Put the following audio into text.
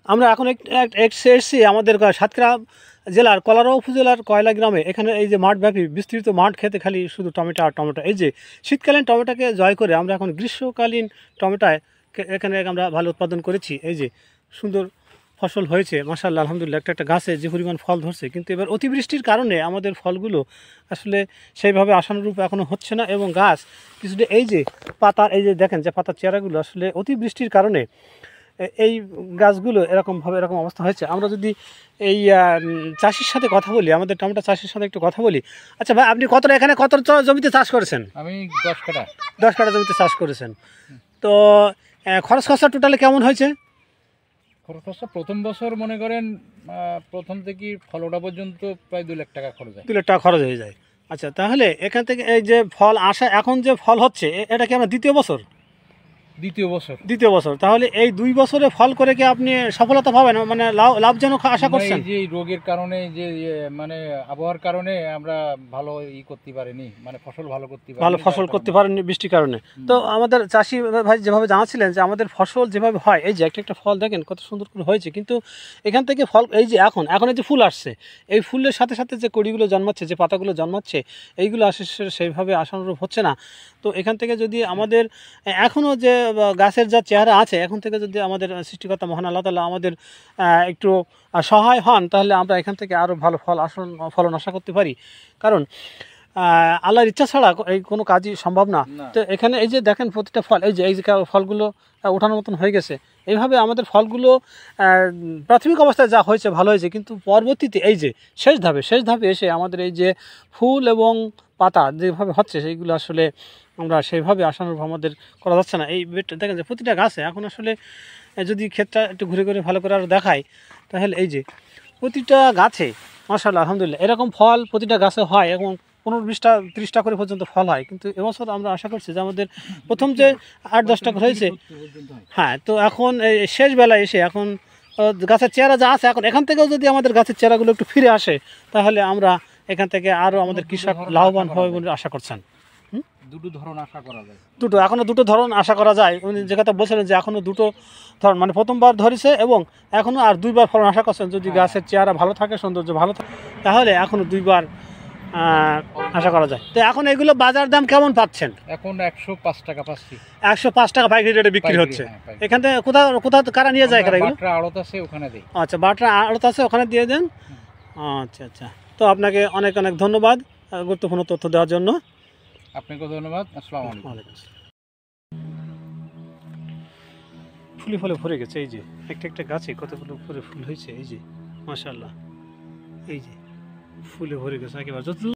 আমরা এখন এসেছি আমাদের সাতক্ষীরা জেলার কলারোয়া উপজেলার কয়লা গ্রামে। এখানে এই যে মাঠব্যাপী বিস্তৃত মাঠ খেতে খালি শুধু টমেটো আর টমেটো। এই যে শীতকালীন টমেটোকে জয় করে আমরা এখন গ্রীষ্মকালীন টমেটোয় এখানে আমরা ভালো উৎপাদন করেছি। এই যে সুন্দর ফসল হয়েছে মাশাআল্লাহ, আলহামদুলিল্লাহ। একটা গাছে যে পরিমাণ ফল ধরছে, কিন্তু এবার অতিবৃষ্টির কারণে আমাদের ফলগুলো আসলে সেইভাবে আশানুরূপ এখনও হচ্ছে না, এবং গাছ কিছুটা এই যে পাতা, এই যে দেখেন যে পাতার চেহারাগুলো আসলে অতিবৃষ্টির কারণে এই গাছগুলো এরকম অবস্থা হয়েছে। আমরা যদি এই চাষির সাথে কথা বলি, আমাদের টমেটো চাষির সাথে একটু কথা বলি। আচ্ছা ভাই, আপনি এখানে কত জমিতে চাষ করেছেন? আমি 10 কাঠা। 10 কাঠা জমিতে চাষ করেছেন। তো খরচ খরচা টোটালে কেমন হয়েছে? খরচ খরচা প্রথম বছর মনে করেন প্রথম থেকে ফলটা পর্যন্ত প্রায় 2 লাখ টাকা খরচ হয়। 2 লাখ টাকা খরচ হয়ে যায়। আচ্ছা, তাহলে এখান থেকে এই যে ফল আসা, এখন যে ফল হচ্ছে, এটা কি আমরা দ্বিতীয় বছর? দ্বিতীয় বছর। তাহলে এই 2 বছরে ফল করে কি আপনি সফলতা পাবেন, মানে লাভজনক আশা করছেন? এই যে রোগের কারণে, যে মানে আবহাওয়ার কারণে আমরা ভালো করতে পারিনি, মানে ফসল ভালো করতে পারেননি বৃষ্টির কারণে। তো আমাদের চাষি ভাই যেভাবে জানাচ্ছিলেন যে আমাদের ফসল যেভাবে হয়, এই যে একটা ফল দেখেন কত সুন্দর করে হয়েছে, কিন্তু এখান থেকে ফল এই যে এখন এই যে ফুল আসছে, এই ফুলের সাথে সাথে যে কড়িগুলো জন্মাচ্ছে, যে পাতাগুলো জন্মাচ্ছে, এইগুলো আসলে সেইভাবে আশানুরূপ হচ্ছে না। তো এখান থেকে যদি আমাদের এখনও যে গাছের যা চেহারা আছে, এখন থেকে যদি আমাদের সৃষ্টিকর্তা মহান আল্লাহ তাআলা আমাদের একটু সহায় হন, তাহলে আমরা এখান থেকে আরও ভালো ফলন আশা করতে পারি। কারণ আল্লাহর ইচ্ছা ছাড়া এই কোনো কাজই সম্ভব না। তো এখানে এই যে দেখেন প্রতিটা ফল, এই যে ফলগুলো ওঠানোর মতন হয়ে গেছে। এইভাবে আমাদের ফলগুলো প্রাথমিক অবস্থায় যা হয়েছে ভালো হয়েছে, কিন্তু পরবর্তীতে এই যে শেষ ধাপে এসে আমাদের এই যে ফুল এবং পাতা যেভাবে হচ্ছে, সেইগুলো আসলে আমরা সেইভাবে আশানুরূপ আমাদের করা যাচ্ছে না। এই দেখেন যে প্রতিটা গাছে এখন আসলে যদি ক্ষেতটা একটু ঘুরে ভালো করে আরও দেখায়, তাহলে এই যে প্রতিটা গাছে মাশাআল্লাহ আলহামদুলিল্লাহ এরকম ফল প্রতিটা গাছে হয়, এবং 15-20টা 30টা করে পর্যন্ত ফল হয়। কিন্তু এবছর আমরা আশা করছি যে আমাদের প্রথম যে 8-10টা করে হয়েছে, হ্যাঁ, তো এখন শেষ বেলায় এসে এখন গাছের চেহারা যা আছে, এখন এখান থেকেও যদি আমাদের গাছের চেহারাগুলো একটু ফিরে আসে, তাহলে আমরা এখান থেকে আরও আমাদের কৃষক লাভবান হবে বলে আশা করছেন। এখনো দুটো ধরন আশা করা যায়। উনি যে কথা বলছিলেন যে এখনো দুটো ধরন, মানে প্রথমবার ধরেছে এবং এখনো আর 2বার ফলন আশা করছেন। যদি গাছের চেহারা ভালো থাকে, সৌন্দর্য ভালো থাকে, তাহলে এখনো 2বার আশা করা যায়। তো এখন এগুলো বাজার দাম কেমন পাচ্ছেন? এখন 105 টাকা পাচ্ছি। 105 টাকা পাইকারি রেটে বিক্রি হচ্ছে। এখান থেকে কোথাও কারা নিয়ে যায়? বাটরা আড়ত আছে, ওখানে দেই। আচ্ছা, বাটরা আড়ত আছে, ওখানে দিয়ে দেন। আচ্ছা। তো আপনাকে অনেক ধন্যবাদ গুরুত্বপূর্ণ তথ্য দেওয়ার জন্য। আপনাকেও ধন্যবাদ। আসসালামু আলাইকুম। ফুলে ভরে গেছে। এই যে একটা গাছে কতগুলো ফুল হয়েছে। এই যে মাশাআল্লাহ, এই যে ফুলে ভরে গেছে একেবারে।